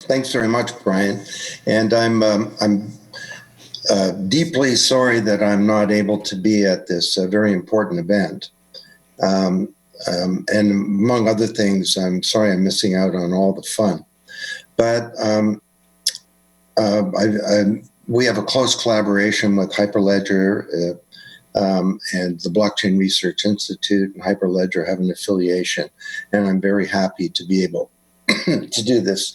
Thanks very much, Brian. And I'm deeply sorry that I'm not able to be at this very important event. And among other things, I'm sorry I'm missing out on all the fun. But we have a close collaboration with Hyperledger and the Blockchain Research Institute, and Hyperledger have an affiliation. And I'm very happy to be able to do this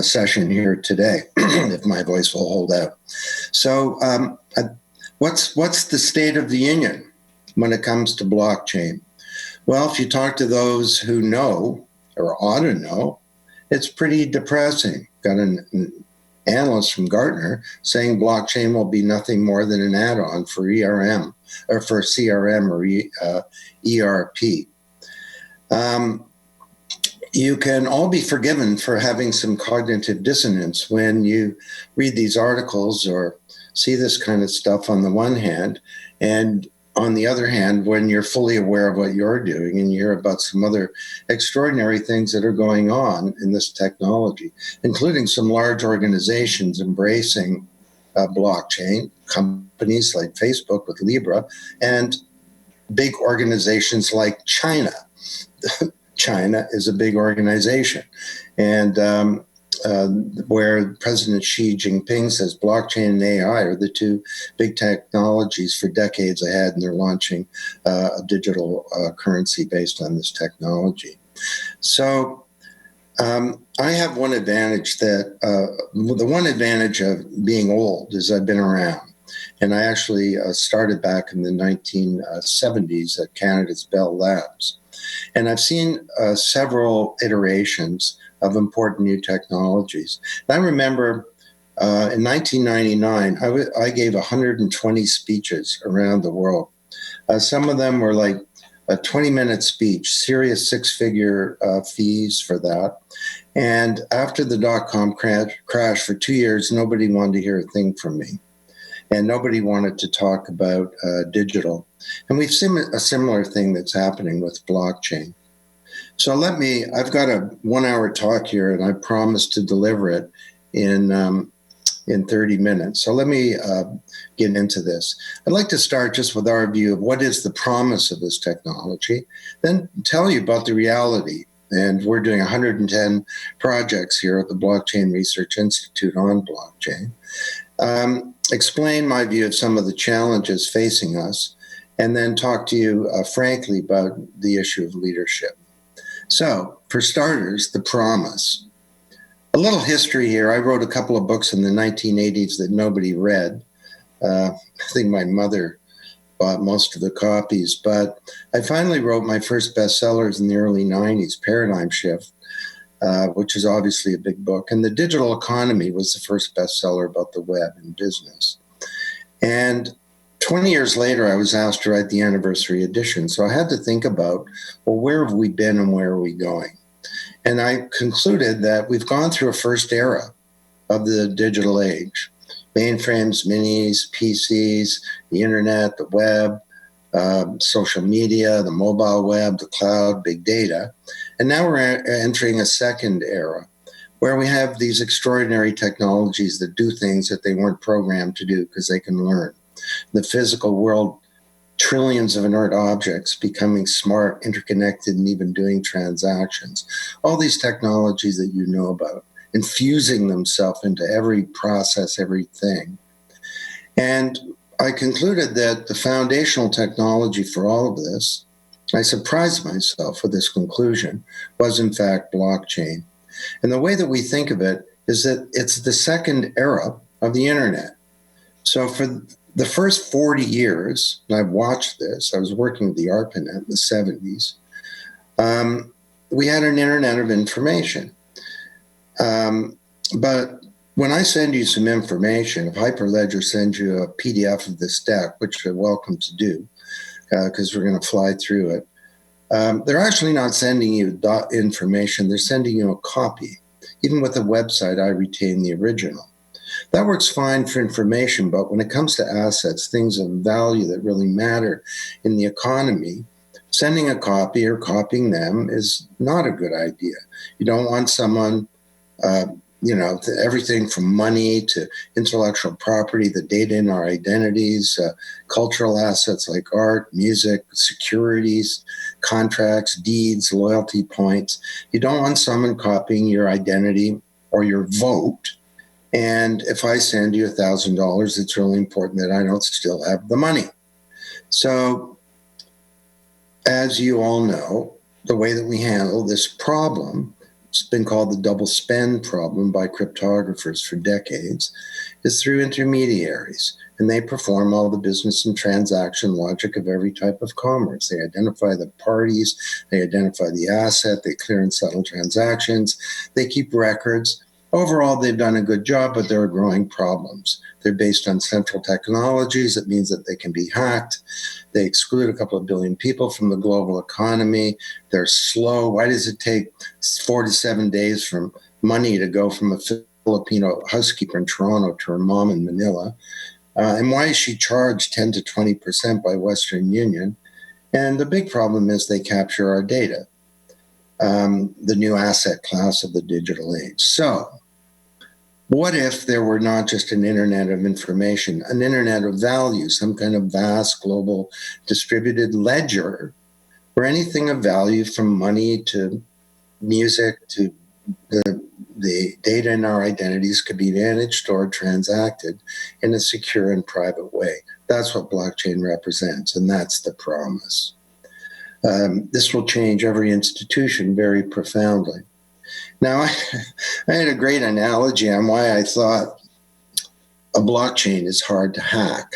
session here today, if my voice will hold out. So what's the state of the union when it comes to blockchain? Well, if you talk to those who know or ought to know, it's pretty depressing. Got an analyst from Gartner saying blockchain will be nothing more than an add-on for ERM or for CRM or ERP. You can all be forgiven for having some cognitive dissonance when you read these articles or see this kind of stuff on the one hand, and on the other hand, when you're fully aware of what you're doing and you hear about some other extraordinary things that are going on in this technology, including some large organizations embracing blockchain, companies like Facebook with Libra, and big organizations like China. China is a big organization, and where President Xi Jinping says blockchain and AI are the two big technologies for decades ahead, and they're launching a digital currency based on this technology. So I have one advantage that the one advantage of being old is I've been around. And I actually started back in the 1970s at Canada's Bell Labs. And I've seen several iterations of important new technologies. And I remember in 1999, I gave 120 speeches around the world. Some of them were like a 20-minute speech, serious six-figure fees for that. And after the dot-com crash for 2 years, nobody wanted to hear a thing from me. And nobody wanted to talk about digital. And we've seen a similar thing that's happening with blockchain. So I've got a 1-hour talk here, and I promised to deliver it in 30 minutes. So let me get into this. I'd like to start just with our view of what is the promise of this technology, then tell you about the reality. And we're doing 110 projects here at the Blockchain Research Institute on blockchain. Explain my view of some of the challenges facing us, and then talk to you frankly about the issue of leadership. So, for starters, the promise. A little history here. I wrote a couple of books in the 1980s that nobody read. I think my mother bought most of the copies, but I finally wrote my first bestsellers in the early 90s, Paradigm Shift, which is obviously a big book. And The Digital Economy was the first bestseller about the web and business. And 20 years later, I was asked to write the anniversary edition. So I had to think about, well, where have we been and where are we going? And I concluded that we've gone through a first era of the digital age. Mainframes, minis, PCs, the internet, the web, social media, the mobile web, the cloud, big data. And now we're entering a second era where we have these extraordinary technologies that do things that they weren't programmed to do because they can learn. The physical world, trillions of inert objects becoming smart, interconnected, and even doing transactions. All these technologies that you know about, infusing themselves into every process, everything. And I concluded that the foundational technology for all of this, I surprised myself with this conclusion, was in fact blockchain. And the way that we think of it is that it's the second era of the internet. So for the first 40 years, and I've watched this, I was working with the ARPANET in the 70s, we had an internet of information. But when I send you some information, if Hyperledger sends you a PDF of this deck, which you're welcome to do, because we're going to fly through it, they're actually not sending you information, they're sending you a copy. Even with a website, I retain the original. That works fine for information, but when it comes to assets, things of value that really matter in the economy, sending a copy or copying them is not a good idea. You don't want someone Everything from money to intellectual property, the data in our identities, cultural assets like art, music, securities, contracts, deeds, loyalty points. You don't want someone copying your identity or your vote. And if I send you $1,000, it's really important that I don't still have the money. So, as you all know, the way that we handle this problem, it's been called the double spend problem by cryptographers for decades, is through intermediaries. And they perform all the business and transaction logic of every type of commerce. They identify the parties, they identify the asset, they clear and settle transactions, they keep records. Overall, they've done a good job, but there are growing problems. They're based on central technologies. That means that they can be hacked. They exclude a couple of billion people from the global economy. They're slow. Why does it take 4 to 7 days for money to go from a Filipino housekeeper in Toronto to her mom in Manila? And why is she charged 10 to 20% by Western Union? And the big problem is they capture our data, the new asset class of the digital age. So, what if there were not just an internet of information, an internet of value, some kind of vast global distributed ledger where anything of value from money to music to the data in our identities could be managed, stored, transacted in a secure and private way? That's what blockchain represents, and that's the promise. This will change every institution very profoundly. Now, I had a great analogy on why I thought a blockchain is hard to hack.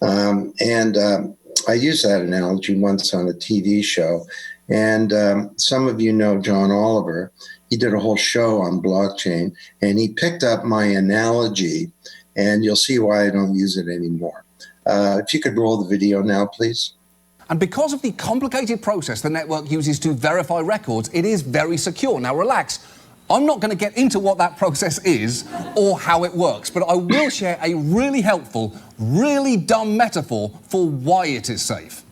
I used that analogy once on a TV show. And some of you know John Oliver. He did a whole show on blockchain, and he picked up my analogy, and you'll see why I don't use it anymore. If you could roll the video now, please. And because of the complicated process the network uses to verify records, it is very secure. Now, relax. I'm not going to get into what that process is or how it works, but I will share a really helpful, really dumb metaphor for why it is safe.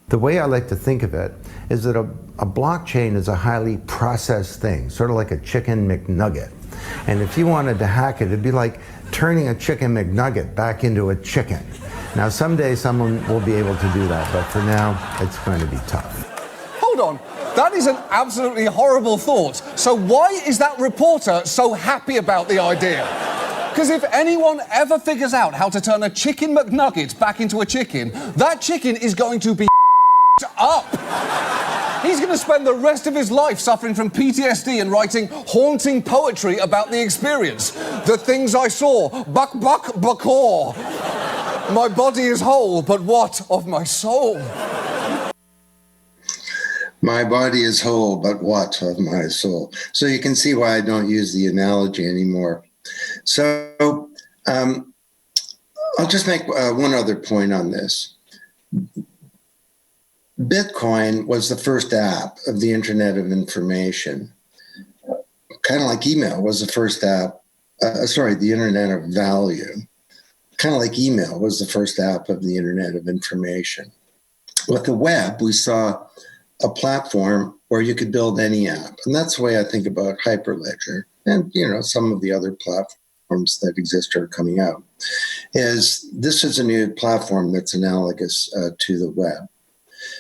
The way I like to think of it is that a blockchain is a highly processed thing, sort of like a chicken McNugget. And if you wanted to hack it, it'd be like turning a chicken McNugget back into a chicken. Now, someday someone will be able to do that, but for now, it's going to be tough. Hold on. That is an absolutely horrible thought. So why is that reporter so happy about the idea? Because if anyone ever figures out how to turn a chicken McNugget back into a chicken, that chicken is going to be up. He's going to spend the rest of his life suffering from PTSD and writing haunting poetry about the experience. The things I saw, buck, buckaw. My body is whole, but what of my soul? My body is whole, but what of my soul? So you can see why I don't use the analogy anymore. So I'll just make one other point on this. Bitcoin was the first app of the Internet of Information. Kind of like email was the first app, the Internet of Value. Kind of like email was the first app of the Internet of Information. With the web, we saw a platform where you could build any app. And that's the way I think about Hyperledger and, some of the other platforms that exist or are coming out. This is a new platform that's analogous to the web.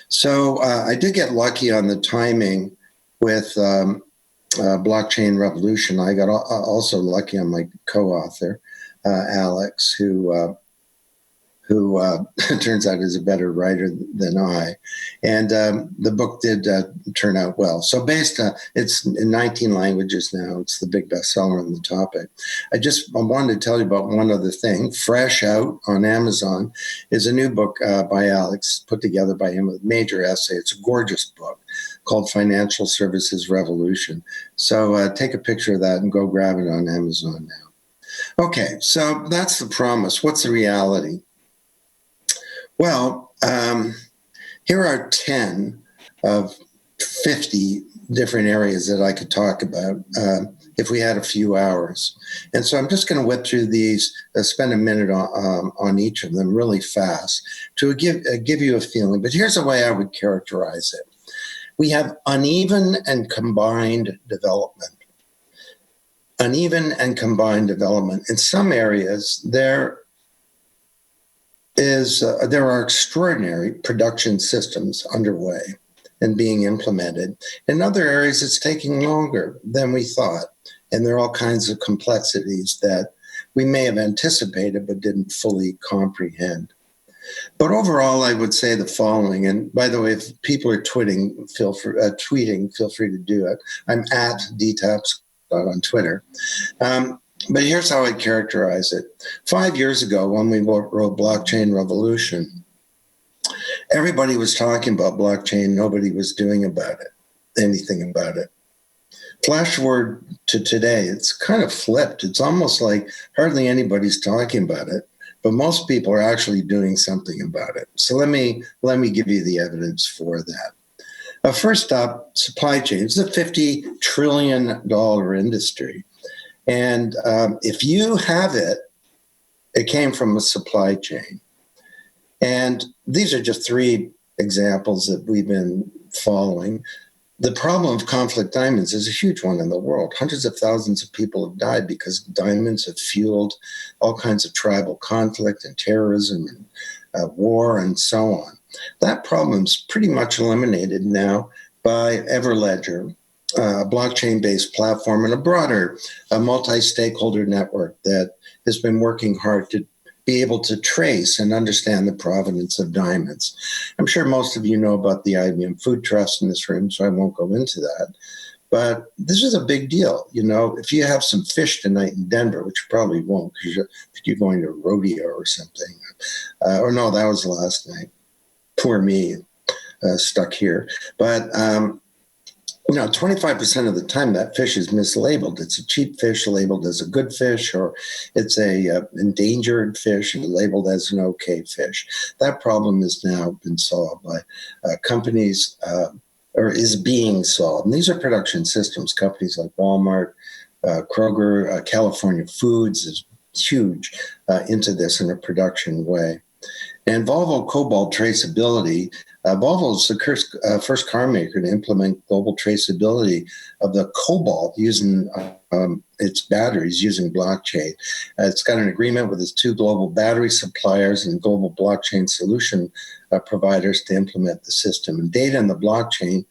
So I did get lucky on the timing with Blockchain Revolution. I got also lucky on my co-author, Alex, who turns out is a better writer than I. And the book did turn out well. So it's in 19 languages now. It's the big bestseller on the topic. I wanted to tell you about one other thing. Fresh out on Amazon is a new book by Alex, put together by him, a major essay. It's a gorgeous book called Financial Services Revolution. So take a picture of that and go grab it on Amazon now. Okay, so that's the promise. What's the reality? Well, here are 10 of 50 different areas that I could talk about if we had a few hours. And so I'm just going to whip through these, spend a minute on each of them really fast to give you a feeling. But here's the way I would characterize it. We have uneven and combined development. uneven and combined development. In some areas, there are extraordinary production systems underway and being implemented. In other areas, it's taking longer than we thought. And there are all kinds of complexities that we may have anticipated but didn't fully comprehend. But overall, I would say the following. And by the way, if people are tweeting, feel free to do it. I'm at Tapscott on Twitter. But here's how I characterize it. 5 years ago, when we wrote Blockchain Revolution, everybody was talking about blockchain. Nobody was doing anything about it. Flash forward to today, it's kind of flipped. It's almost like hardly anybody's talking about it, but most people are actually doing something about it. So let me give you the evidence for that. First up, supply chains. It's a $50 trillion industry. And if you have it, it came from a supply chain. And these are just three examples that we've been following. The problem of conflict diamonds is a huge one in the world. Hundreds of thousands of people have died because diamonds have fueled all kinds of tribal conflict and terrorism and war and so on. That problem's pretty much eliminated now by Hyperledger, a blockchain-based platform and a broader multi-stakeholder network that has been working hard to be able to trace and understand the provenance of diamonds. I'm sure most of you know about the IBM Food Trust in this room, so I won't go into that. But this is a big deal. You know, if you have some fish tonight in Denver, which you probably won't because you're going to a rodeo or something. Or no, that was last night. Poor me, stuck here. But 25% of the time that fish is mislabeled. It's a cheap fish labeled as a good fish, or it's a endangered fish labeled as an okay fish. That problem has now been solved by companies, or is being solved. And these are production systems. Companies like Walmart, Kroger, California Foods is huge into this in a production way. And Volvo Cobalt traceability. Volvo is the first car maker to implement global traceability of the cobalt using its batteries using blockchain. It's got an agreement with its two global battery suppliers and global blockchain solution providers to implement the system. And data in the blockchain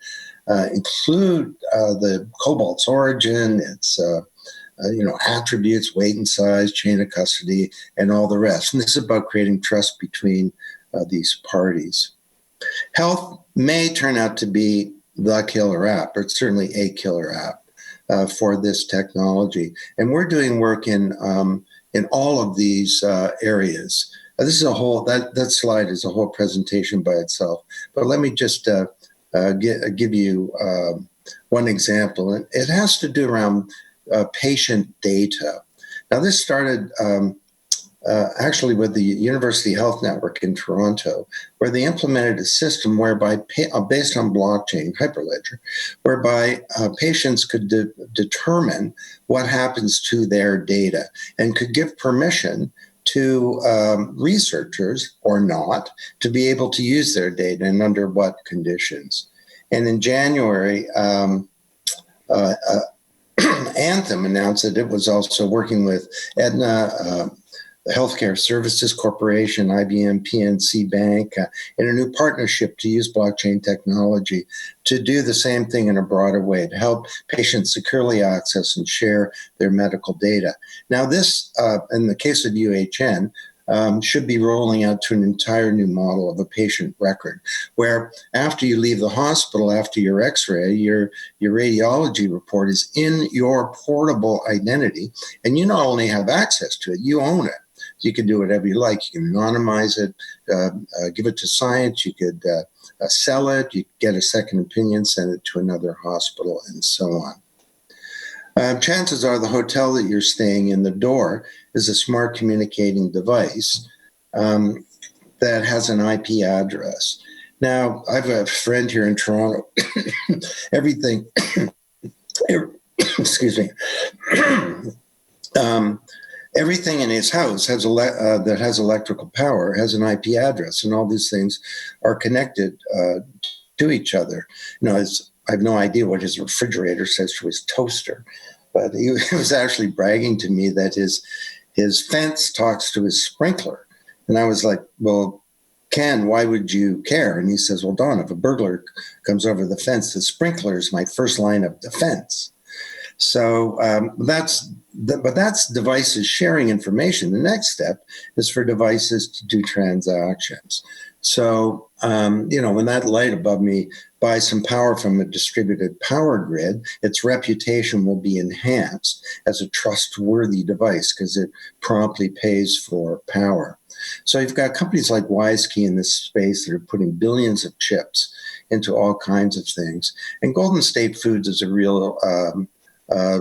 include the cobalt's origin, its attributes, weight and size, chain of custody, and all the rest. And this is about creating trust between these parties. Health may turn out to be the killer app, or it's certainly a killer app for this technology. And we're doing work in all of these areas. This is that slide is a whole presentation by itself. But let me just give you one example. It has to do around patient data. Now, this started actually with the University Health Network in Toronto, where they implemented a system whereby, based on blockchain, Hyperledger, whereby patients could determine what happens to their data and could give permission to researchers or not to be able to use their data and under what conditions. And in January, Anthem announced that it was also working with Aetna, the Healthcare Services Corporation, IBM, PNC Bank, in a new partnership to use blockchain technology to do the same thing in a broader way, to help patients securely access and share their medical data. Now, this, in the case of UHN, should be rolling out to an entire new model of a patient record, where after you leave the hospital, after your x-ray, your radiology report is in your portable identity, and you not only have access to it, you own it. You can do whatever you like. You can anonymize it, give it to science. You could sell it. You could get a second opinion, send it to another hospital, and so on. Chances are the hotel that you're staying in, the door is a smart communicating device that has an IP address. Now, I have a friend here in Toronto. Everything, excuse me. Everything in his house has that has electrical power has an IP address, and all these things are connected to each other. I have no idea what his refrigerator says to his toaster, but he was actually bragging to me that his fence talks to his sprinkler. And I was like, well, Ken, why would you care? And he says, well, Don, if a burglar comes over the fence, the sprinkler is my first line of defense. So but that's devices sharing information. The next step is for devices to do transactions. So, when that light above me buys some power from a distributed power grid, its reputation will be enhanced as a trustworthy device because it promptly pays for power. So you've got companies like WiseKey in this space that are putting billions of chips into all kinds of things. And Golden State Foods is a real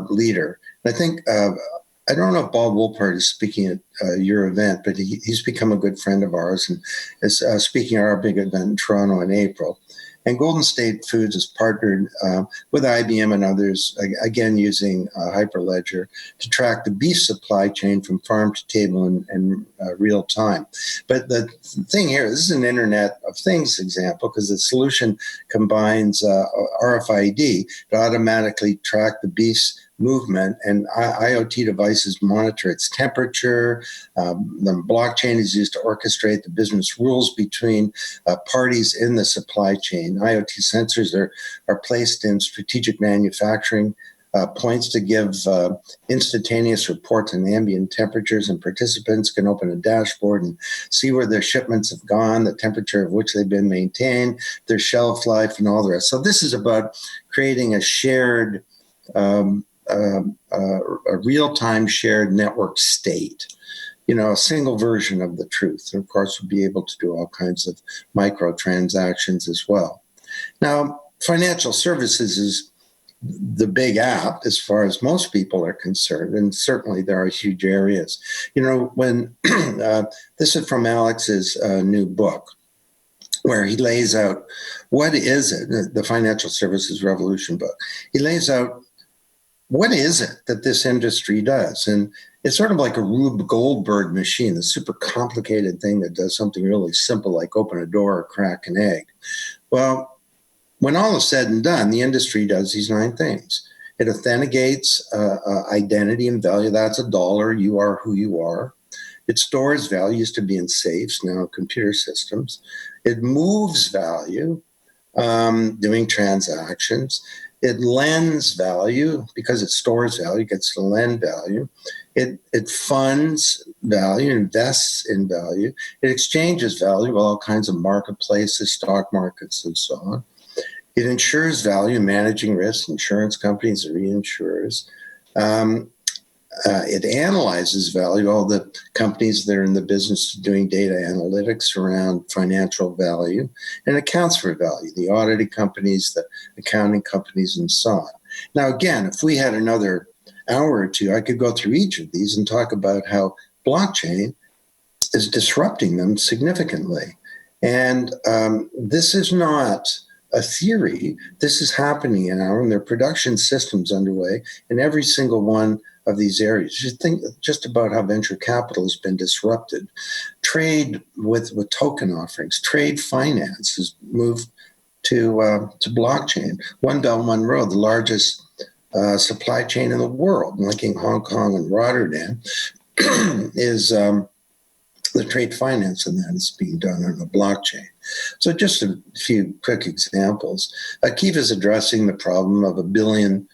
leader. And I think, I don't know if Bob Woolpert is speaking at your event, but he's become a good friend of ours and is speaking at our big event in Toronto in April. And Golden State Foods has partnered with IBM and others, again, using Hyperledger to track the beef supply chain from farm to table in real time. But the thing here, this is an Internet of Things example because the solution combines RFID to automatically track the beef's movement, and IoT devices monitor its temperature. The blockchain is used to orchestrate the business rules between parties in the supply chain. IoT sensors are placed in strategic manufacturing points to give instantaneous reports on ambient temperatures, and participants can open a dashboard and see where their shipments have gone, the temperature of which they've been maintained, their shelf life, and all the rest. So this is about creating a shared a real-time shared network state, a single version of the truth. And of course, we'll be able to do all kinds of micro transactions as well. Now, financial services is the big app as far as most people are concerned, and certainly there are huge areas. When this is from Alex's new book, where he lays out what is it, the Financial Services Revolution book. He lays out what is it that this industry does? And it's sort of like a Rube Goldberg machine, the super complicated thing that does something really simple like open a door or crack an egg. Well, when all is said and done, the industry does these 9 things. It authenticates identity and value. That's a dollar. You are who you are. It stores value, used to be in safes, now computer systems. It moves value, doing transactions. It lends value because it stores value, gets to lend value. It funds value, invests in value. It exchanges value with all kinds of marketplaces, stock markets, and so on. It insures value, managing risk, insurance companies and reinsurers. It analyzes value, all the companies that are in the business of doing data analytics around financial value, and accounts for value, the auditing companies, the accounting companies, and so on. Now, again, if we had another hour or two, I could go through each of these and talk about how blockchain is disrupting them significantly. And this is not a theory. This is happening now, and there are production systems underway in every single one of these areas. You think just about how venture capital has been disrupted. Trade with token offerings, trade finance has moved to blockchain. One Belt, One Road, the largest supply chain in the world, linking Hong Kong and Rotterdam, is the trade finance, and that is being done on the blockchain. So just a few quick examples. Kiva is addressing the problem of a billion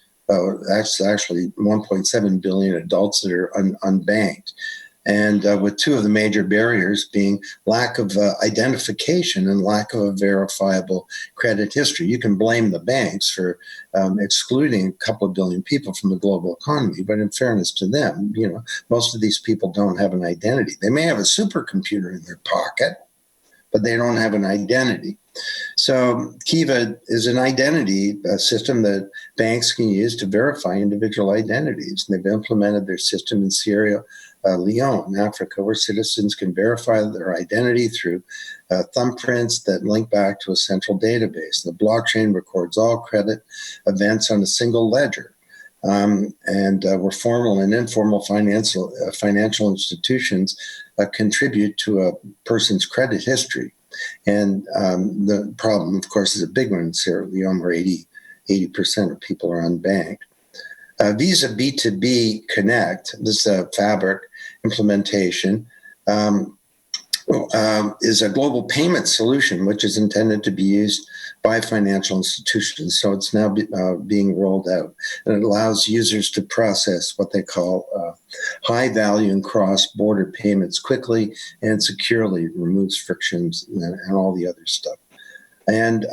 that's actually 1.7 billion adults that are unbanked. And with 2 of the major barriers being lack of identification and lack of a verifiable credit history. You can blame the banks for excluding a couple of billion people from the global economy, but in fairness to them, most of these people don't have an identity. They may have a supercomputer in their pocket, but they don't have an identity. So Kiva is an identity system that banks can use to verify individual identities. And they've implemented their system in Sierra Leone, Africa, where citizens can verify their identity through thumbprints that link back to a central database. The blockchain records all credit events on a single ledger. Where formal and informal financial institutions contribute to a person's credit history. And the problem, of course, is a big one in Sierra Leone, where 80% of people are unbanked. Visa B2B Connect, this Fabric implementation, is a global payment solution which is intended to be used by financial institutions. So it's now being rolled out, and it allows users to process what they call high value and cross-border payments quickly and securely. It removes frictions and all the other stuff. And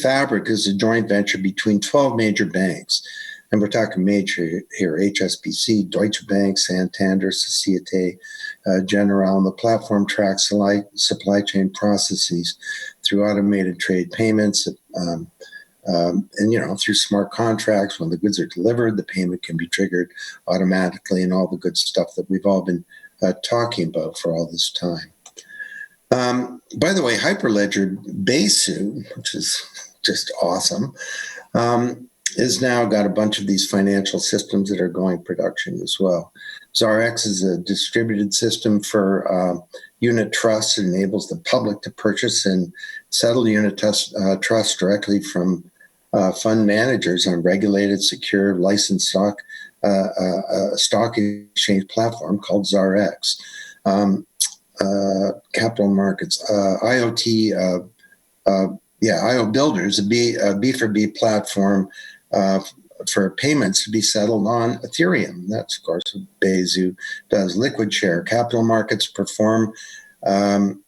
Fabric is a joint venture between 12 major banks. And we're talking major here: HSBC, Deutsche Bank, Santander, Societe Generale. And the platform tracks supply chain processes through automated trade payments, and through smart contracts. When the goods are delivered, the payment can be triggered automatically, and all the good stuff that we've all been talking about for all this time. By the way, Hyperledger Besu, which is just awesome, has now got a bunch of these financial systems that are going production as well. ZarX is a distributed system for unit trusts. It enables the public to purchase and settle unit trusts directly from fund managers on regulated, secure, licensed stock exchange platform called ZarX. Capital markets, IoT, IO Builders, a B4B platform for payments to be settled on Ethereum. That's, of course, what Besu does. Liquid Share, capital markets perform all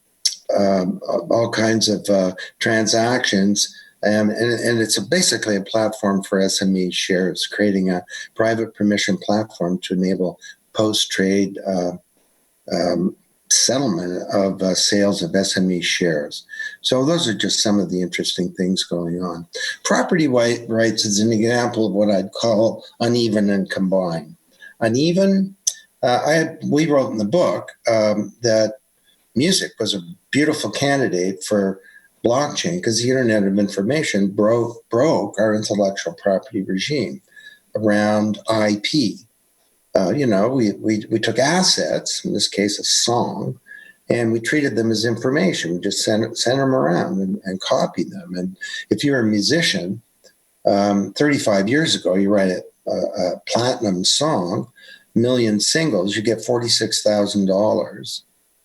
kinds of transactions, and it's basically a platform for SME shares, creating a private permission platform to enable post-trade settlement of sales of SME shares. So those are just some of the interesting things going on. Property rights is an example of what I'd call uneven and combined. Uneven, we wrote in the book that music was a beautiful candidate for blockchain because the Internet of Information broke our intellectual property regime around IP. We took assets, in this case a song, and we treated them as information. We just sent them around and copied them. And if you're a musician, 35 years ago, you write a platinum song, million singles, you get $46,000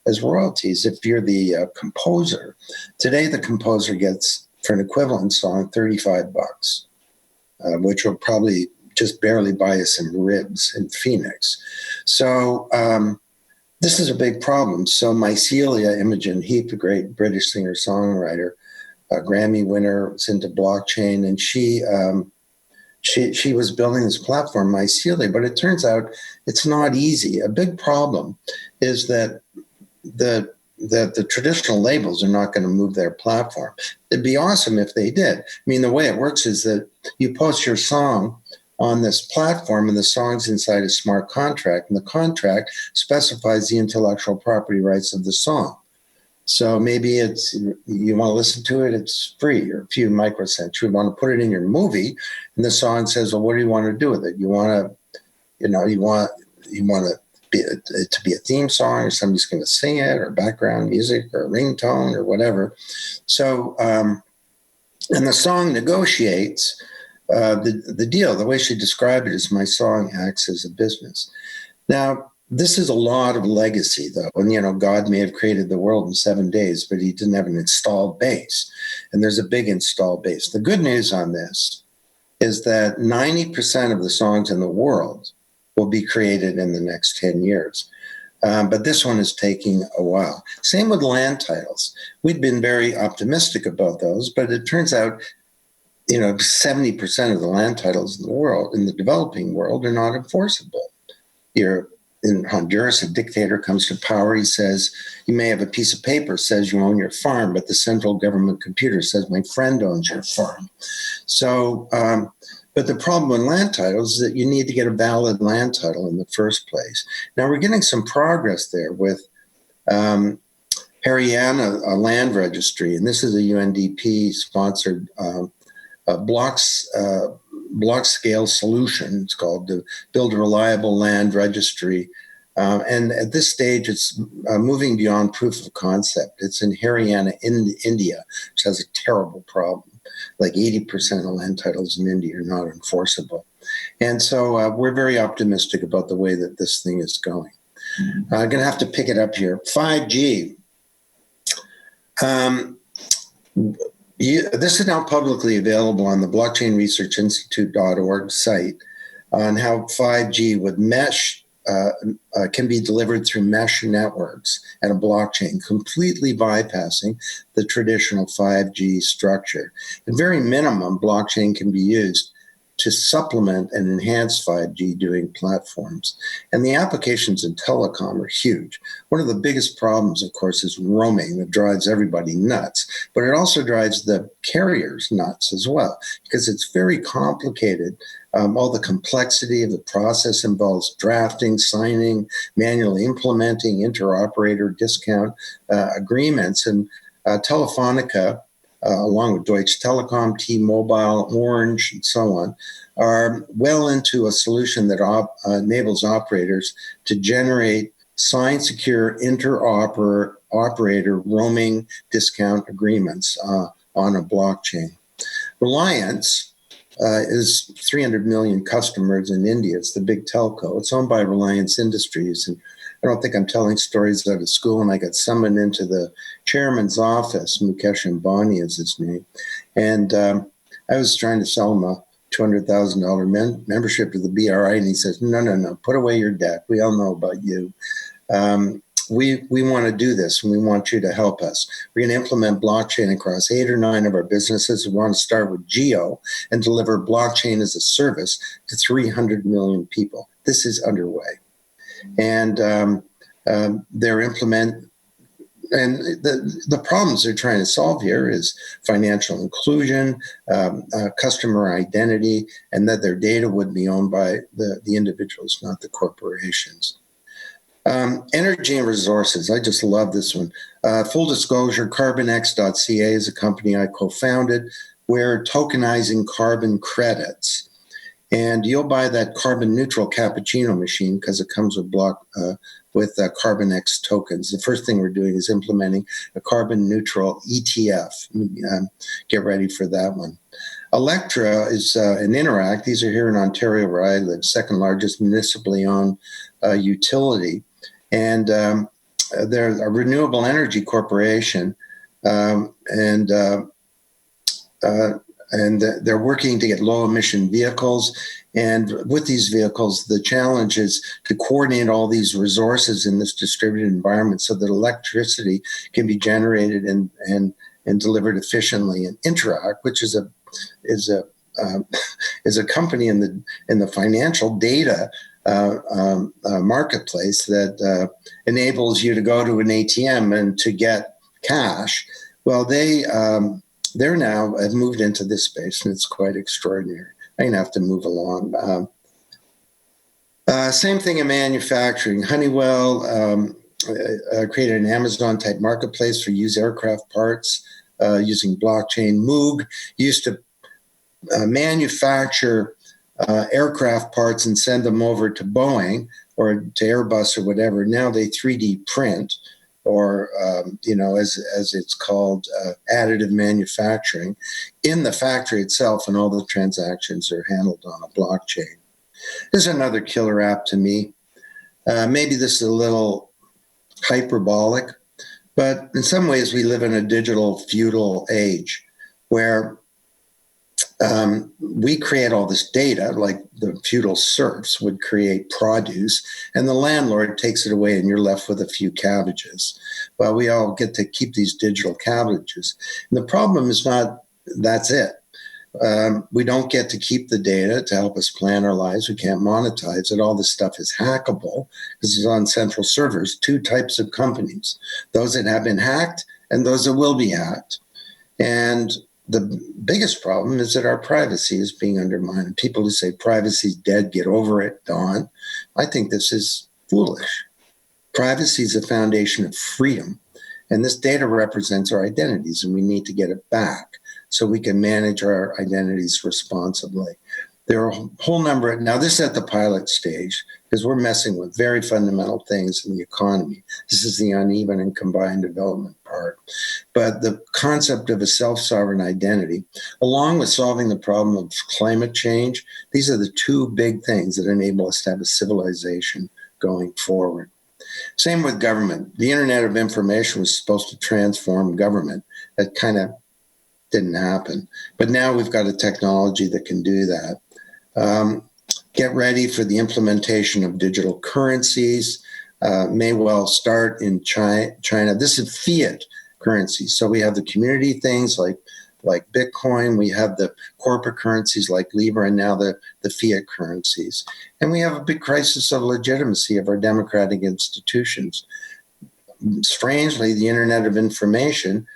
as royalties. If you're the composer, today the composer gets, for an equivalent song, $35, which will probably just barely buy us some ribs in Phoenix. So this is a big problem. So Mycelia Imogen Heap, a great British singer-songwriter, a Grammy winner, was into blockchain, and she was building this platform, Mycelia, but it turns out it's not easy. A big problem is that the traditional labels are not going to move their platform. It'd be awesome if they did. I mean, the way it works is that you post your song on this platform, and the song's inside a smart contract, and the contract specifies the intellectual property rights of the song. So maybe you want to listen to it, it's free, or a few microcents. You want to put it in your movie, and the song says, well, what do you want to do with it? You want it to be a theme song, or somebody's going to sing it, or background music, or a ringtone, or whatever. So, and the song negotiates the deal. The way she described it is, my song acts as a business. Now, this is a lot of legacy, though. And, God may have created the world in 7 days, but he didn't have an installed base. And there's a big installed base. The good news on this is that 90% of the songs in the world will be created in the next 10 years. But this one is taking a while. Same with land titles. We'd been very optimistic about those, but it turns out 70% of the land titles in the world, in the developing world, are not enforceable. In Honduras, a dictator comes to power. He says, you may have a piece of paper says you own your farm, but the central government computer says my friend owns your farm. So, but the problem with land titles is that you need to get a valid land title in the first place. Now, we're getting some progress there with Haryana, a land registry, and this is a UNDP-sponsored block scale solution. It's called to build a reliable land registry. And at this stage, it's moving beyond proof of concept. It's in Haryana, in India, which has a terrible problem. like 80% of land titles in India are not enforceable. And so we're very optimistic about the way that this thing is going. I'm going to have to pick it up here. 5G. This is now publicly available on the Blockchain Research Institute.org site on how 5G with mesh can be delivered through mesh networks and a blockchain, completely bypassing the traditional 5G structure. At very minimum, blockchain can be used to supplement and enhance 5G doing platforms. And the applications in telecom are huge. One of the biggest problems, of course, is roaming that drives everybody nuts, but it also drives the carriers nuts as well, because it's very complicated. All the complexity of the process involves drafting, signing, manually implementing interoperator discount agreements. And Telefonica, along with Deutsche Telecom, T-Mobile, Orange, and so on, are well into a solution that enables operators to generate signed, secure, interoperator roaming discount agreements on a blockchain. Reliance is 300 million customers in India. It's the big telco. It's owned by Reliance Industries. And I don't think I'm telling stories out of school when I got summoned into the chairman's office. Mukesh Ambani is his name. And I was trying to sell him a $200,000 membership to the BRI. And he says, no, put away your debt. We all know about you. We want to do this, and we want you to help us. We're going to implement blockchain across 8 or 9 of our businesses. We want to start with Geo and deliver blockchain as a service to 300 million people. This is underway. And they're the problems they're trying to solve here is financial inclusion, customer identity, and that their data would be owned by the individuals, not the corporations. Energy and resources. I just love this one. Full disclosure, CarbonX.ca is a company I co-founded. We're tokenizing carbon credits. And you'll buy that carbon neutral cappuccino machine because it comes with CarbonX tokens. The first thing we're doing is implementing a carbon neutral ETF. Get ready for that one. Electra is an Interact. These are here in Ontario where I live, second largest municipally owned utility. And they're a renewable energy corporation. And they're working to get low emission vehicles. And with these vehicles, the challenge is to coordinate all these resources in this distributed environment so that electricity can be generated and delivered efficiently. And Interact, which is a company in the financial data marketplace that enables you to go to an ATM and to get cash. Well, they're now have moved into this space, and it's quite extraordinary. I'm going to have to move along. Same thing in manufacturing. Honeywell created an Amazon-type marketplace for used aircraft parts using blockchain. Moog used to manufacture aircraft parts and send them over to Boeing or to Airbus or whatever. Now they 3D print, or as it's called, additive manufacturing in the factory itself, and all the transactions are handled on a blockchain. This is another killer app to me. Maybe this is a little hyperbolic, but in some ways we live in a digital feudal age where we create all this data, like the feudal serfs would create produce, and the landlord takes it away and you're left with a few cabbages. Well, we all get to keep these digital cabbages. And the problem is not that's it. We don't get to keep the data to help us plan our lives. We can't monetize it. All this stuff is hackable because it's on central servers. 2 types of companies, those that have been hacked and those that will be hacked. And the biggest problem is that our privacy is being undermined. People who say privacy is dead, get over it, Don. I think this is foolish. Privacy is the foundation of freedom. And this data represents our identities, and we need to get it back so we can manage our identities responsibly. There are a whole number of, now this is at the pilot stage, because we're messing with very fundamental things in the economy. This is the uneven and combined development part. But the concept of a self-sovereign identity, along with solving the problem of climate change, these are the two big things that enable us to have a civilization going forward. Same with government. The Internet of Information was supposed to transform government. That kind of didn't happen. But now we've got a technology that can do that. Get ready for the implementation of digital currencies. May well start in China. This is fiat currency. So we have the community things like Bitcoin. We have the corporate currencies like Libra, and now the fiat currencies. And we have a big crisis of legitimacy of our democratic institutions. Strangely, the Internet of Information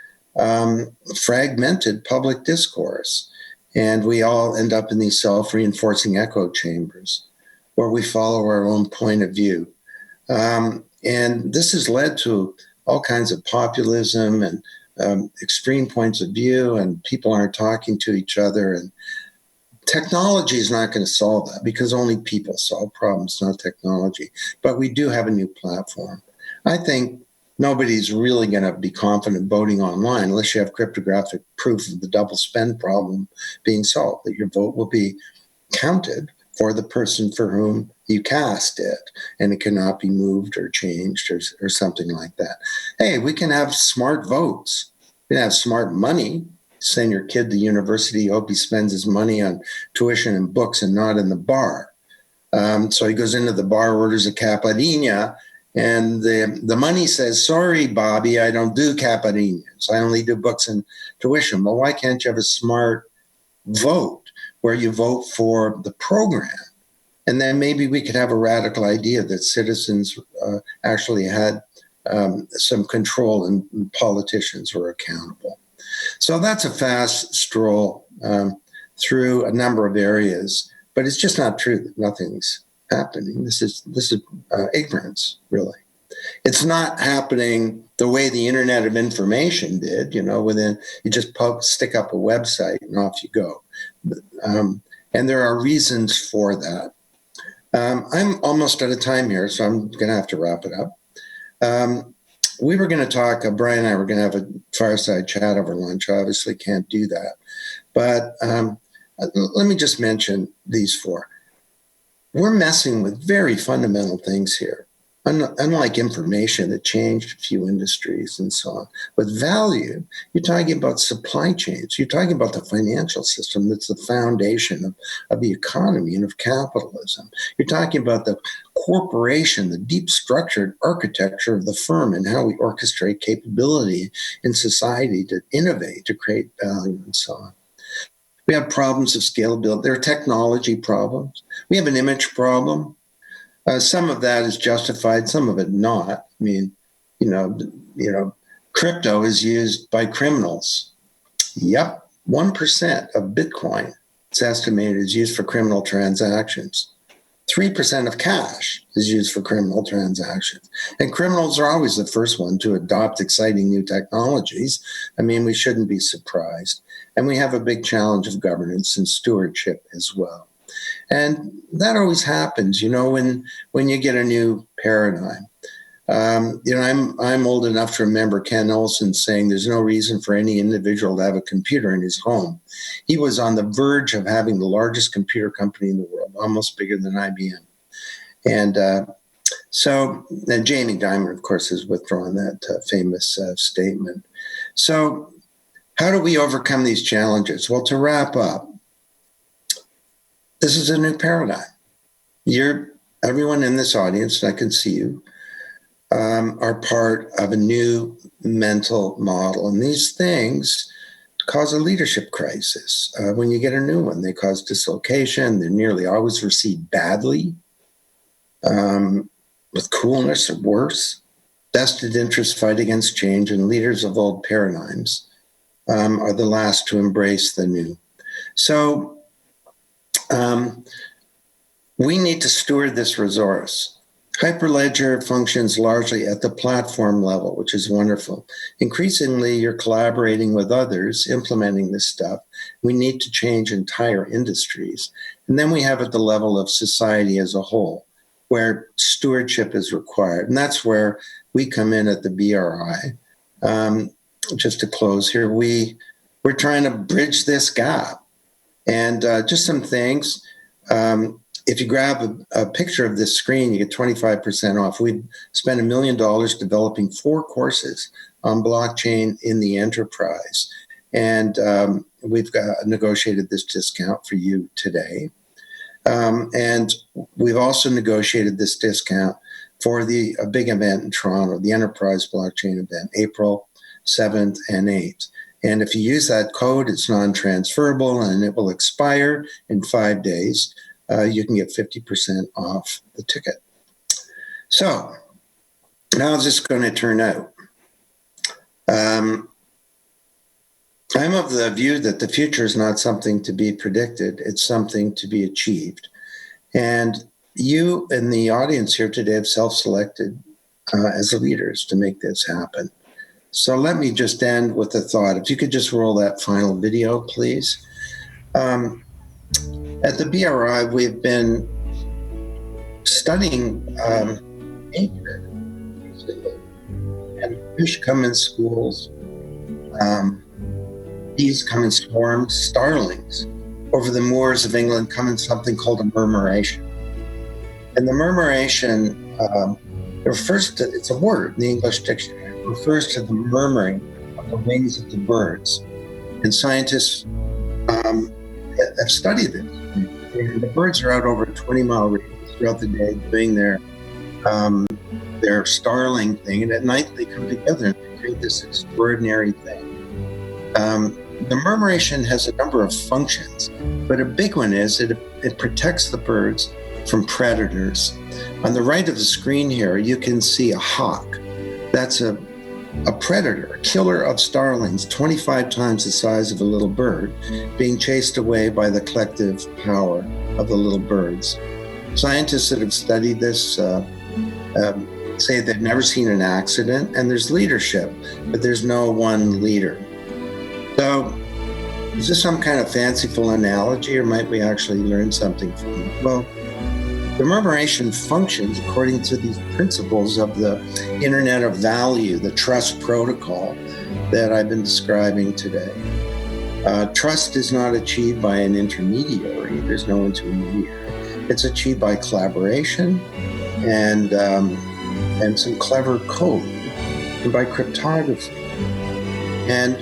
fragmented public discourse. And we all end up in these self-reinforcing echo chambers where we follow our own point of view. And this has led to all kinds of populism and extreme points of view, and people aren't talking to each other. And technology is not going to solve that, because only people solve problems, not technology. But we do have a new platform. I think nobody's really going to be confident voting online unless you have cryptographic proof of the double spend problem being solved, that your vote will be counted for the person for whom you cast it, and it cannot be moved or changed or something like that. Hey, we can have smart votes. We can have smart money. Send your kid to university, hope he spends his money on tuition and books and not in the bar. So he goes into the bar, orders a caipirinha, and the money says, sorry, Bobby, I don't do caipirinhas. I only do books and tuition. Well, why can't you have a smart vote where you vote for the program? And then maybe we could have a radical idea that citizens actually had some control and politicians were accountable. So that's a fast stroll through a number of areas, but it's just not true that nothing's happening. This is ignorance, really. It's not happening the way the Internet of Information did, within you just stick up a website and off you go. And there are reasons for that. I'm almost out of time here, so I'm going to have to wrap it up. We were going to talk, Brian and I were going to have a fireside chat over lunch. I obviously can't do that. But let me just mention these four. We're messing with very fundamental things here. Unlike information that changed a few industries and so on. With value, you're talking about supply chains. You're talking about the financial system that's the foundation of the economy and of capitalism. You're talking about the corporation, the deep structured architecture of the firm, and how we orchestrate capability in society to innovate, to create value and so on. We have problems of scalability. There are technology problems. We have an image problem. Some of that is justified, some of it not. I mean, crypto is used by criminals. Yep, 1% of Bitcoin, it's estimated, is used for criminal transactions. 3% of cash is used for criminal transactions. And criminals are always the first one to adopt exciting new technologies. I mean, we shouldn't be surprised. And we have a big challenge of governance and stewardship as well. And that always happens, when you get a new paradigm. I'm old enough to remember Ken Olsen saying there's no reason for any individual to have a computer in his home. He was on the verge of having the largest computer company in the world, almost bigger than IBM. And and Jamie Dimon, of course, has withdrawn that famous statement. So how do we overcome these challenges? Well, to wrap up, this is a new paradigm. Everyone in this audience, and I can see you, are part of a new mental model. And these things cause a leadership crisis. When you get a new one, they cause dislocation. They're nearly always received badly, with coolness or worse. Vested interests fight against change, and leaders of old paradigms are the last to embrace the new. So we need to steward this resource. Hyperledger functions largely at the platform level, which is wonderful. Increasingly, you're collaborating with others, implementing this stuff. we need to change entire industries. And then we have at the level of society as a whole, where stewardship is required. And that's where we come in at the BRI. Just to close here, we're trying to bridge this gap. And just some things. If you grab a picture of this screen, you get 25% off. We've spent $1 million developing 4 courses on blockchain in the enterprise. And we've negotiated this discount for you today. And we've also negotiated this discount for a big event in Toronto, the Enterprise Blockchain event, April 7th and 8th. And if you use that code, it's non-transferable and it will expire in 5 days. You can get 50% off the ticket. So, how's this going to turn out? I'm of the view that the future is not something to be predicted, it's something to be achieved. And you in the audience here today have self-selected as leaders to make this happen. So let me just end with a thought. If you could just roll that final video, please. At the BRI, we've been studying nature, and fish come in schools, bees come in swarms, starlings over the moors of England come in something called a murmuration. And the murmuration refers to, it's a word in the English dictionary, it refers to the murmuring of the wings of the birds. And scientists have studied this. And the birds are out over a 20-mile radius throughout the day doing their starling thing, and at night they come together and they create this extraordinary thing. The murmuration has a number of functions, but a big one is it protects the birds from predators. On the right of the screen here, you can see a hawk. That's a predator, a killer of starlings, 25 times the size of a little bird, being chased away by the collective power of the little birds. Scientists that have studied this say they've never seen an accident, and there's leadership, but there's no one leader. So, is this some kind of fanciful analogy, or might we actually learn something from it? Well, the murmuration functions according to these principles of the Internet of Value, the trust protocol that I've been describing today. Trust is not achieved by an intermediary. There's no intermediary. It's achieved by collaboration and some clever code, and by cryptography. And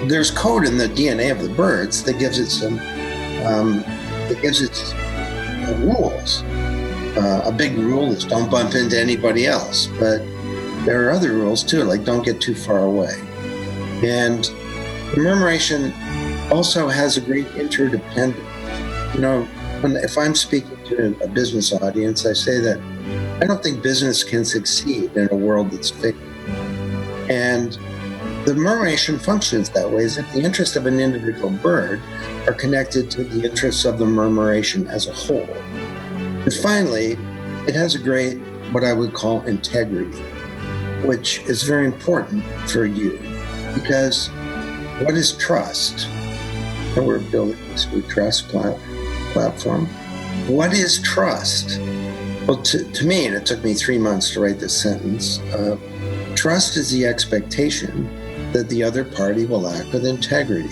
there's code in the DNA of the birds that gives it some, rules. A big rule is don't bump into anybody else, but there are other rules too, like don't get too far away. And the murmuration also has a great interdependence. You know, if I'm speaking to a business audience, I say that I don't think business can succeed in a world that's fixed. And the murmuration functions that way, is that the interests of an individual bird are connected to the interests of the murmuration as a whole. And finally, it has a great, what I would call integrity, which is very important for you, because what is trust? And we're building this new trust platform. What is trust? Well, to me, and it took me 3 months to write this sentence, trust is the expectation that the other party will act with integrity.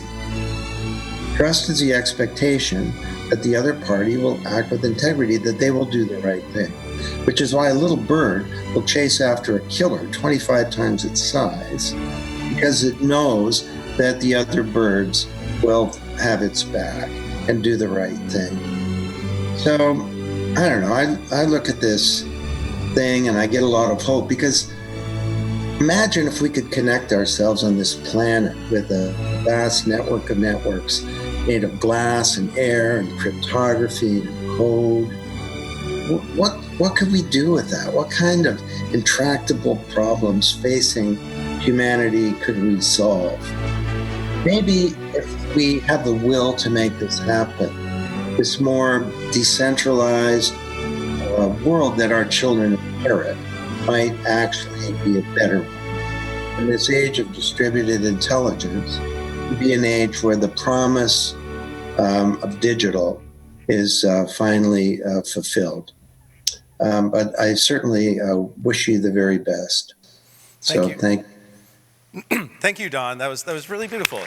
Trust is the expectation that the other party will act with integrity, that they will do the right thing, which is why a little bird will chase after a killer 25 times its size, because it knows that the other birds will have its back and do the right thing. So, I don't know, I look at this thing and I get a lot of hope, because imagine if we could connect ourselves on this planet with a vast network of networks made of glass and air and cryptography and code. What could we do with that? What kind of intractable problems facing humanity could we solve? Maybe if we have the will to make this happen, this more decentralized world that our children inherit might actually be a better one. In this age of distributed intelligence, to be an age where the promise of digital is finally fulfilled. But I certainly wish you the very best. Thank So you. thank Thank you, Don. That was really beautiful.